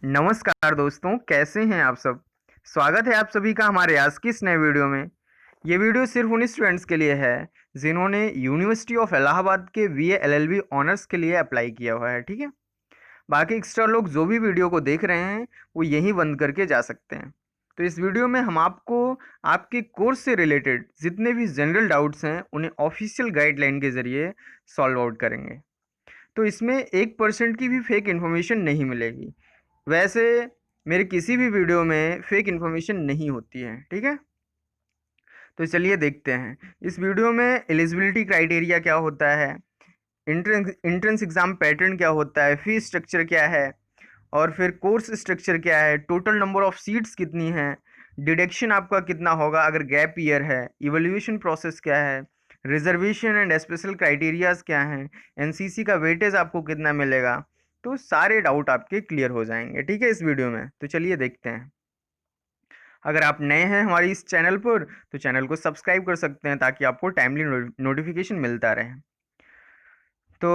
नमस्कार दोस्तों, कैसे हैं आप सब? स्वागत है आप सभी का हमारे आज की इस नए वीडियो में। ये वीडियो सिर्फ उन स्टूडेंट्स के लिए है जिन्होंने यूनिवर्सिटी ऑफ इलाहाबाद के बीए एलएलबी ऑनर्स के लिए अप्लाई किया हुआ है, ठीक है? बाकी एक्स्ट्रा लोग जो भी वीडियो को देख रहे हैं वो यहीं बंद करके जा सकते हैं। तो इस वीडियो में हम आपको आपके कोर्स से रिलेटेड जितने भी जनरल डाउट्स हैं उन्हें ऑफिशियल गाइडलाइन के ज़रिए सॉल्व आउट करेंगे। तो इसमें 1% की भी फेक इन्फॉर्मेशन नहीं मिलेगी। वैसे मेरे किसी भी वीडियो में फेक इन्फॉर्मेशन नहीं होती है, ठीक है? तो चलिए देखते हैं इस वीडियो में एलिजिबिलिटी क्राइटेरिया क्या होता है, एंट्रेंस एग्जाम पैटर्न क्या होता है, फीस स्ट्रक्चर क्या है, और फिर कोर्स स्ट्रक्चर क्या है, टोटल नंबर ऑफ सीट्स कितनी हैं, डिडक्शन आपका कितना होगा अगर गैप ईयर है, इवैल्यूएशन प्रोसेस क्या है, रिजर्वेशन एंड स्पेशल क्राइटेरियाज क्या हैं, एनसीसी का वेटेज आपको कितना मिलेगा। तो सारे डाउट आपके क्लियर हो जाएंगे, ठीक है, इस वीडियो में। तो चलिए देखते हैं। अगर आप नए हैं हमारी इस चैनल पर तो चैनल को सब्सक्राइब कर सकते हैं ताकि आपको टाइमली नोटिफिकेशन मिलता रहे। तो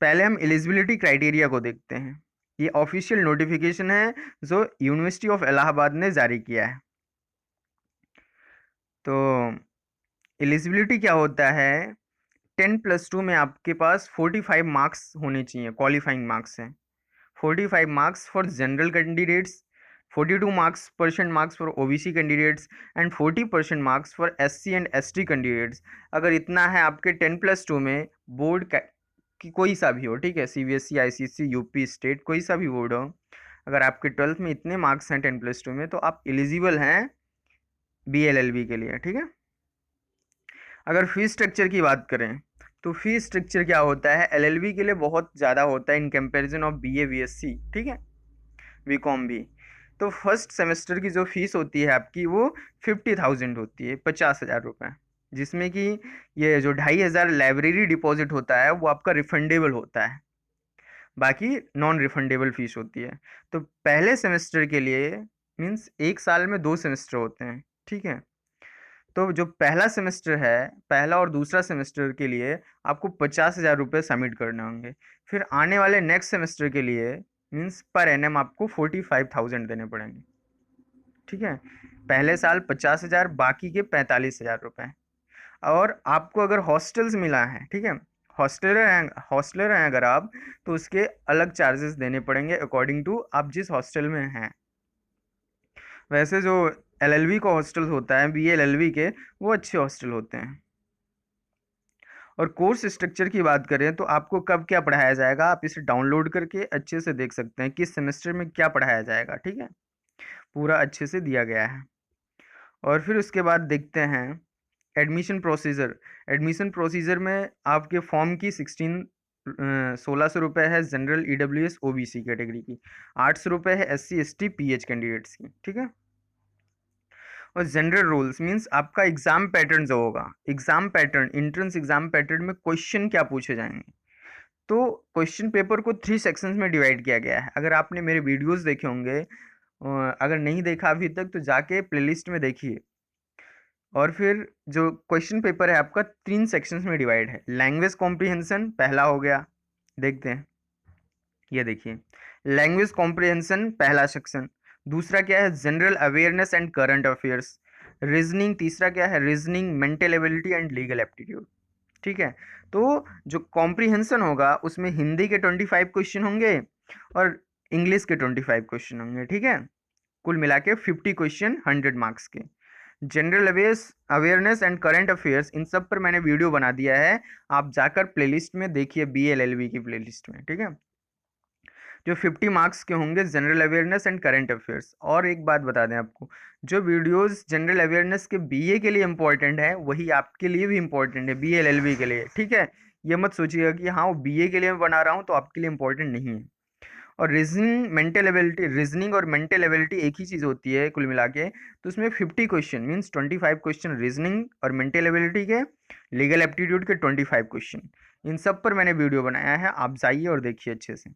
पहले हम एलिजिबिलिटी क्राइटेरिया को देखते हैं। ये ऑफिशियल नोटिफिकेशन है जो यूनिवर्सिटी ऑफ इलाहाबाद ने जारी किया है। तो एलिजिबिलिटी क्या होता है, 10+2 में आपके पास 45 मार्क्स होने चाहिए, क्वालिफाइंग मार्क्स हैं। 45 marks for general candidates, 42 marks for OBC candidates and 40% marks for SC and ST candidates. अगर इतना है आपके 10+2 में, बोर्ड कि कोई सा भी हो, ठीक है, सीबीएसई, आईसीएसई, यूपी, स्टेट, कोई सा भी बोर्ड हो, अगर आपके 12th में इतने मार्क्स हैं 10+2 में तो आप एलिजिबल हैं बीएलएलबी के लिए, ठीक है। अगर फीस स्ट्रक्चर की बात करें तो फीस स्ट्रक्चर क्या होता है, एलएलबी के लिए बहुत ज़्यादा होता है in comparison of BA BSc, ठीक है, बीकॉम भी। तो फर्स्ट सेमेस्टर की जो फीस होती है आपकी वो 50,000 होती है, 50,000 रुपये, जिसमें कि ये जो 2,500 लाइब्रेरी डिपॉजिट होता है वो आपका रिफंडेबल होता है, बाकी नॉन रिफंडेबल फीस होती है। तो पहले सेमेस्टर के लिए मीन्स एक साल में 2 सेमेस्टर होते हैं, ठीक है। तो जो पहला सेमेस्टर है, पहला और दूसरा सेमेस्टर के लिए आपको 50,000 रुपये सबमिट करने होंगे। फिर आने वाले नेक्स्ट सेमेस्टर के लिए मीन्स पर एनएम आपको 45,000 देने पड़ेंगे, ठीक है। पहले साल 50,000, बाकी के 45,000 रुपये। और आपको अगर हॉस्टल्स मिला है, ठीक है, हॉस्टलर हैं अगर आप, तो उसके अलग चार्जेस देने पड़ेंगे अकॉर्डिंग टू आप जिस हॉस्टल में हैं। वैसे जो एलएलबी का हॉस्टल होता है, बीएलएलबी के, वो अच्छे हॉस्टल होते हैं। और कोर्स स्ट्रक्चर की बात करें तो आपको कब क्या पढ़ाया जाएगा, आप इसे डाउनलोड करके अच्छे से देख सकते हैं किस सेमेस्टर में क्या पढ़ाया जाएगा, ठीक है, पूरा अच्छे से दिया गया है। और फिर उसके बाद देखते हैं एडमिशन प्रोसीजर। एडमिशन प्रोसीजर में आपके फॉर्म की 1600 रुपये है जनरल ईडब्ल्यूएस ओबीसी कैटेगरी की, 800 रुपये है एससी एसटी पीएच कैंडिडेट्स की, ठीक है। और जनरल रूल्स मींस आपका एग्जाम पैटर्न जो होगा, exam pattern, entrance exam pattern में क्वेश्चन क्या पूछे जाएंगे। तो क्वेश्चन पेपर को 3 सेक्शंस में डिवाइड किया गया है। अगर आपने मेरे वीडियोस देखे होंगे, अगर नहीं देखा अभी तक तो जाके प्लेलिस्ट में देखिए। और फिर जो क्वेश्चन पेपर है आपका 3 सेक्शंस में डिवाइड है। लैंग्वेज कॉम्प्रिहेंशन पहला हो गया, देखते हैं, ये देखिए, लैंग्वेज कॉम्प्रिहेंशन पहला सेक्शन। दूसरा क्या है, general awareness and current affairs. Reasoning तीसरा क्या है, reasoning, mental ability and legal aptitude, ठीक है। तो जो कॉम्प्रिहेंशन होगा उसमें हिंदी के 25 क्वेश्चन होंगे और इंग्लिश के 25 क्वेश्चन होंगे, ठीक है। कुल मिला के 50 क्वेश्चन 100 मार्क्स के। General awareness and current affairs, इन सब पर मैंने वीडियो बना दिया है, आप जाकर प्लेलिस्ट में देखिए, बीएलएलबी की प्लेलिस्ट में, ठीक है। जो 50 मार्क्स के होंगे general awareness and current affairs. और एक बात बता दें आपको, जो वीडियोस जनरल अवेयरनेस के बीए के लिए इंपॉर्टेंट है वही आपके लिए भी इंपॉर्टेंट है बीएलएलबी के लिए, ठीक है। ये मत सोचिएगा कि हाँ वो बीए के लिए मैं बना रहा हूँ तो आपके लिए इंपॉर्टेंट नहीं है। और रीजनिंग और मेंटल एबिलिटी एक ही चीज़ होती है कुल मिला के। तो उसमें 50 क्वेश्चन मीन्स 25 क्वेश्चन रीजनिंग और मेंटल एबिलिटी के, लीगल एप्टीट्यूड के 25 क्वेश्चन। इन सब पर मैंने वीडियो बनाया है, आप जाइए और देखिए अच्छे से।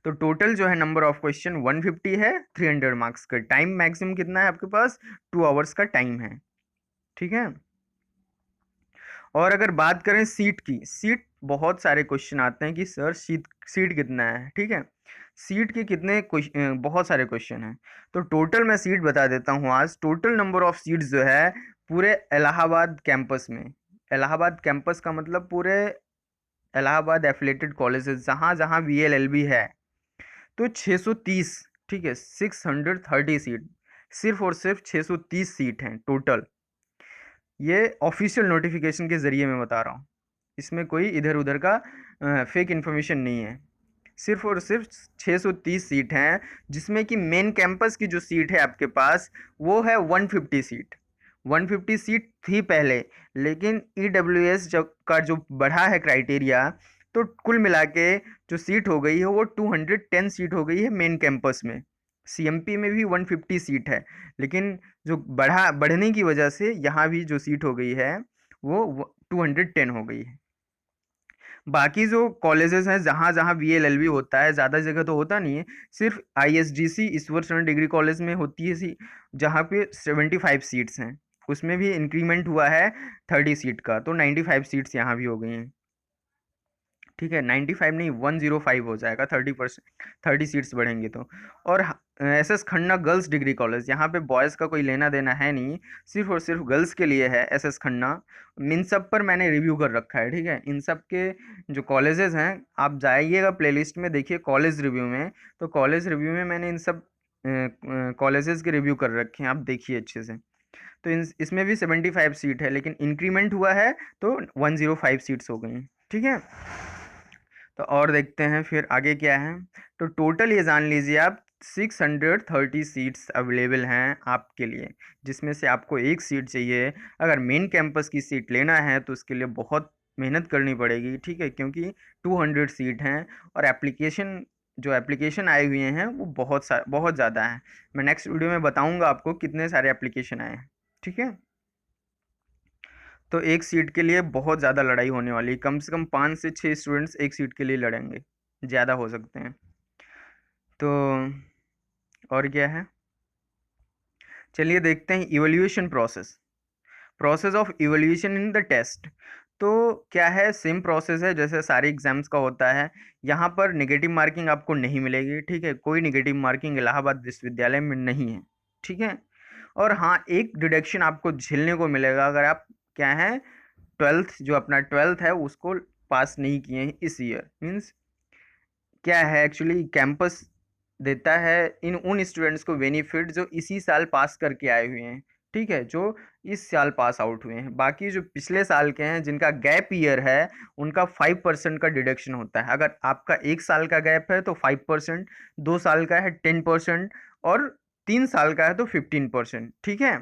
तो टोटल जो है नंबर ऑफ क्वेश्चन 150 है, 300 मार्क्स का। टाइम मैक्सिमम कितना है आपके पास, 2 आवर्स का टाइम है, ठीक है। और अगर बात करें सीट की, सीट बहुत सारे क्वेश्चन आते हैं कि सर सीट सीट कितना है, ठीक है। सीट के कितने बहुत सारे क्वेश्चन हैं। तो टोटल मैं सीट बता देता हूँ। आज टोटल नंबर ऑफ सीट्स जो है पूरे इलाहाबाद कैंपस में, इलाहाबाद कैंपस का मतलब पूरे इलाहाबाद एफिलेटेड कॉलेजेस जहाँ जहाँ VLLB है, तो 630, ठीक है, 630 सीट, सिर्फ और सिर्फ 630 सीट हैं टोटल। ये ऑफिशियल नोटिफिकेशन के ज़रिए मैं बता रहा हूँ, इसमें कोई इधर उधर का फेक इन्फॉर्मेशन नहीं है। सिर्फ और सिर्फ 630 सीट हैं, जिसमें कि मेन कैंपस की जो सीट है आपके पास वो है 150 सीट। 150 सीट थी पहले, लेकिन EWS जब का जो बढ़ा है क्राइटेरिया, तो कुल मिला के जो सीट हो गई है वो 210 सीट हो गई है मेन कैंपस में। CMP में भी 150 सीट है, लेकिन जो बढ़ने की वजह से यहाँ भी जो सीट हो गई है वो 210 हो गई है। बाकी जो कॉलेजेस हैं जहाँ जहाँ VLLB होता है, ज़्यादा जगह तो होता नहीं है, सिर्फ ISGC Ishwar Chandra degree college में होती है जहाँ पे 75 सीट्स हैं। उसमें भी इंक्रीमेंट हुआ है 30 सीट का, तो 95 सीट्स यहाँ भी हो गई हैं, ठीक है। 95 नहीं, 105 हो जाएगा, 30%, 30 सीट्स बढ़ेंगे तो। और SS Khanna girls degree college, यहाँ पे बॉयज़ का कोई लेना देना है नहीं, सिर्फ और सिर्फ गर्ल्स के लिए है SS खन्ना। इन सब पर मैंने रिव्यू कर रखा है, ठीक है। इन सब के जो कॉलेजेस हैं, आप जाइएगा प्लेलिस्ट में, देखिए कॉलेज रिव्यू में, तो कॉलेज रिव्यू में मैंने इन सब कॉलेजेस के रिव्यू कर रखे हैं, आप देखिए अच्छे से। तो इसमें भी 75 सीट है, लेकिन इंक्रीमेंट हुआ है तो 105 सीट्स हो गई हैं, ठीक है। तो और देखते हैं फिर आगे क्या है। तो टोटल ये जान लीजिए आप 630 सीट्स अवेलेबल हैं आपके लिए, जिसमें से आपको एक सीट चाहिए। अगर मेन कैंपस की सीट लेना है तो उसके लिए बहुत मेहनत करनी पड़ेगी, ठीक है, क्योंकि 200 सीट हैं, और एप्लीकेशन आए हुए हैं वो बहुत ज़्यादा हैं। मैं नेक्स्ट वीडियो में बताऊंगा आपको कितने सारे एप्लीकेशन आए हैं, ठीक है। तो एक सीट के लिए बहुत ज़्यादा लड़ाई होने वाली है, कम से कम 5 से 6 स्टूडेंट्स एक सीट के लिए लड़ेंगे, ज़्यादा हो सकते हैं। तो और क्या है, चलिए देखते हैं evaluation process, process of evaluation in the test. तो क्या है, सेम प्रोसेस है जैसे सारे एग्जाम्स का होता है। यहाँ पर नेगेटिव मार्किंग आपको नहीं मिलेगी, ठीक है, कोई नेगेटिव मार्किंग इलाहाबाद विश्वविद्यालय में नहीं है, ठीक है। और हाँ, एक डिडक्शन आपको झेलने को मिलेगा अगर आप क्या है, 12th जो अपना 12th है उसको पास नहीं किए हैं इस ईयर। मीन्स क्या है, एक्चुअली कैंपस देता है इन उन स्टूडेंट्स को बेनिफिट जो इसी साल पास करके आए हुए हैं, ठीक है, जो इस साल पास आउट हुए हैं। बाकी जो पिछले साल के हैं जिनका गैप ईयर है, उनका 5% का डिडक्शन होता है। अगर आपका 1 साल का गैप है तो 5%, 2 साल का है 10%, और 3 साल का है तो 15%, ठीक है।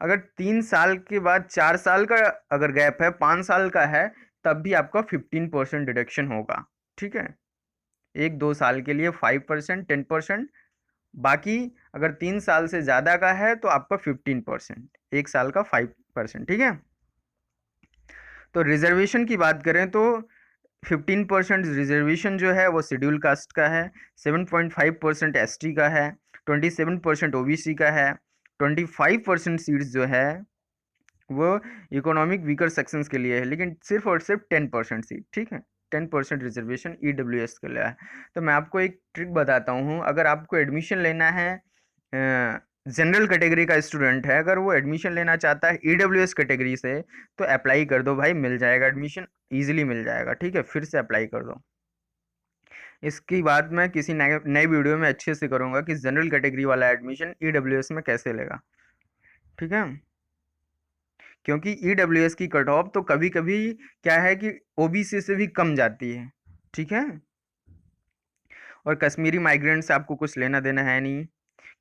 अगर 3 साल के बाद 4 साल का अगर गैप है, 5 साल का है, तब भी आपका 15% डिडक्शन होगा, ठीक है। 1-2 साल के लिए 5%, 10%। बाकी अगर 3 साल से ज़्यादा का है तो आपका 15%, 1 साल का 5%, ठीक है। तो रिजर्वेशन की बात करें तो 15% रिजर्वेशन जो है वो शेड्यूल कास्ट का है, 7.5% ST का है, 27% OBC का है, 25% सीट्स जो है वो इकोनॉमिक वीकर सेक्शंस के लिए है, लेकिन सिर्फ और सिर्फ 10% सीट, ठीक है। 10% रिजर्वेशन EWS के लिए है। तो मैं आपको एक ट्रिक बताता हूँ, अगर आपको एडमिशन लेना है, जनरल कैटेगरी का स्टूडेंट है, अगर वो एडमिशन लेना चाहता है EWS कैटेगरी से, तो अप्लाई कर दो भाई, मिल जाएगा एडमिशन, ईजिली मिल जाएगा, ठीक है, फिर से अप्लाई कर दो। इसकी बात मैं किसी नए नए वीडियो में अच्छे से करूँगा कि जनरल कैटेगरी वाला एडमिशन EWS में कैसे लेगा, ठीक है। क्योंकि EWS की कट ऑफ तो कभी कभी क्या है कि OBC से भी कम जाती है, ठीक है। और कश्मीरी माइग्रेंट से आपको कुछ लेना देना है नहीं,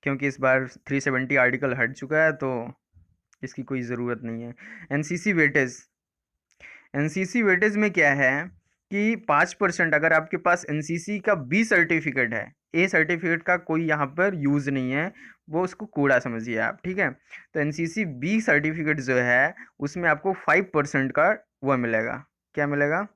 क्योंकि इस बार 370 आर्टिकल हट चुका है, तो इसकी कोई ज़रूरत नहीं है। एनसीसी वेटेज, एनसीसी वेटेज में क्या है कि 5%, अगर आपके पास एनसीसी का B सर्टिफिकेट है, A सर्टिफिकेट का कोई यहाँ पर यूज़ नहीं है, वो उसको कूड़ा समझिए आप, ठीक है। तो एनसीसी B सर्टिफिकेट जो है उसमें आपको 5% का वो मिलेगा, क्या मिलेगा,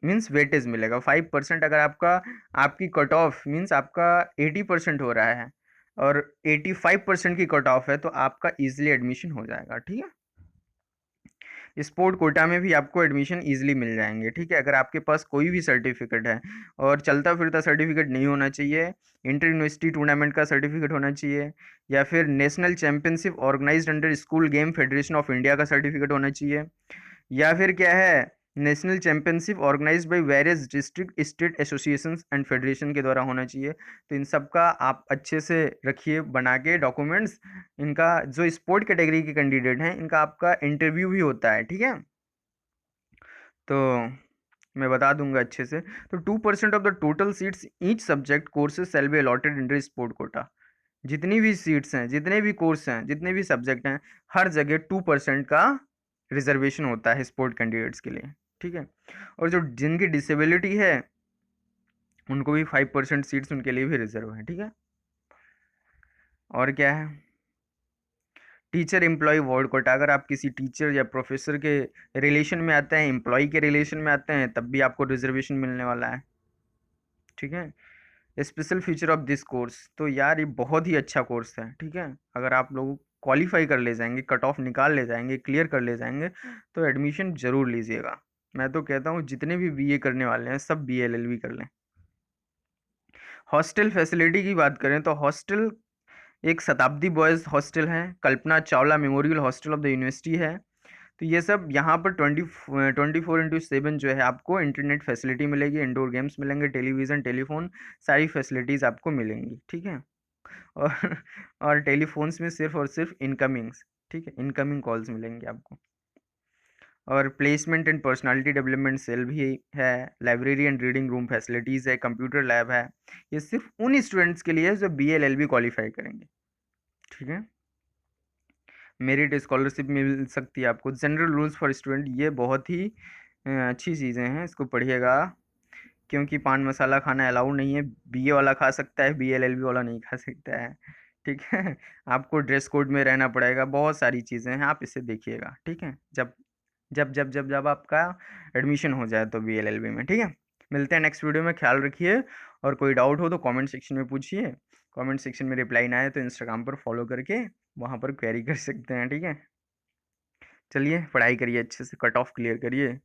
मीन्स वेटेज मिलेगा 5%। अगर आपकी कट ऑफ मीन्स आपका 80% हो रहा है और 85% की कट ऑफ है, तो आपका ईजिली एडमिशन हो जाएगा, ठीक है। स्पोर्ट कोटा में भी आपको एडमिशन ईजिली मिल जाएंगे, ठीक है, अगर आपके पास कोई भी सर्टिफिकेट है, और चलता फिरता सर्टिफिकेट नहीं होना चाहिए, इंटर यूनिवर्सिटी टूर्नामेंट का सर्टिफिकेट होना चाहिए, या फिर national championship organized under school game federation of India का सर्टिफिकेट होना चाहिए, या फिर क्या है, national championship organized by various district state associations and federation के द्वारा होना चाहिए। तो इन सब का आप अच्छे से रखिए बना के डॉक्यूमेंट्स। इनका जो स्पोर्ट कैटेगरी के कैंडिडेट हैं, इनका आपका इंटरव्यू भी होता है, ठीक है। तो मैं बता दूंगा अच्छे से। तो 2% of the total seats each subject courses shall be allotted in sport quota. जितनी भी सीट्स हैं, जितने भी कोर्स हैं, जितने भी सब्जेक्ट हैं, हर जगह 2% का रिजर्वेशन होता है स्पोर्ट कैंडिडेट्स के लिए, ठीक है। और जो जिनकी डिसेबिलिटी है, उनको भी 5% सीट्स उनके लिए भी रिजर्व है, ठीक है। और क्या है, टीचर एम्प्लॉय वार्ड कोटा। अगर आप किसी टीचर या प्रोफेसर के रिलेशन में आते हैं, एम्प्लॉय के रिलेशन में आते हैं, तब भी आपको रिजर्वेशन मिलने वाला है, ठीक है। Special feature of this course, तो यार ये बहुत ही अच्छा कोर्स है, ठीक है। अगर आप लोग क्वालिफाई कर ले जाएंगे, कट ऑफ निकाल ले जाएंगे, क्लियर कर ले जाएंगे, तो एडमिशन जरूर लीजिएगा। मैं तो कहता हूँ जितने भी बीए करने वाले हैं, सब बीएलएलबी कर लें। हॉस्टल फैसिलिटी की बात करें तो हॉस्टल एक शताब्दी बॉयज़ हॉस्टल है, Kalpana Chawla memorial hostel of the university है। तो ये सब यहाँ पर 24/7 जो है आपको इंटरनेट फैसिलिटी मिलेगी, इंडोर गेम्स मिलेंगे, टेलीविज़न, टेलीफोन, सारी फैसिलिटीज़ आपको मिलेंगी, ठीक है। और और टेलीफोन्स में सिर्फ और सिर्फ इनकमिंग्स, ठीक है, इनकमिंग कॉल्स मिलेंगे आपको। और placement and personality development cell भी है, library and reading room facilities है, कंप्यूटर लैब है। ये सिर्फ उन स्टूडेंट्स के लिए है जो BLLB क्वालिफाई करेंगे, ठीक है। मेरिट स्कॉलरशिप मिल सकती है आपको। जनरल रूल्स फॉर स्टूडेंट, ये बहुत ही अच्छी चीज़ें हैं, इसको पढ़िएगा, क्योंकि पान मसाला खाना अलाउ नहीं है। बीए वाला खा सकता है, BLLB वाला नहीं खा सकता है, ठीक है। आपको ड्रेस कोड में रहना पड़ेगा, बहुत सारी चीज़ें हैं, आप इसे देखिएगा, ठीक है, जब जब जब जब जब आपका एडमिशन हो जाए तो BLLB में, ठीक है। मिलते हैं नेक्स्ट वीडियो में, ख्याल रखिए। और कोई डाउट हो तो कमेंट सेक्शन में पूछिए, कमेंट सेक्शन में रिप्लाई ना आए तो इंस्टाग्राम पर फॉलो करके वहाँ पर क्वेरी कर सकते हैं, ठीक है। चलिए पढ़ाई करिए अच्छे से, कट ऑफ क्लियर करिए।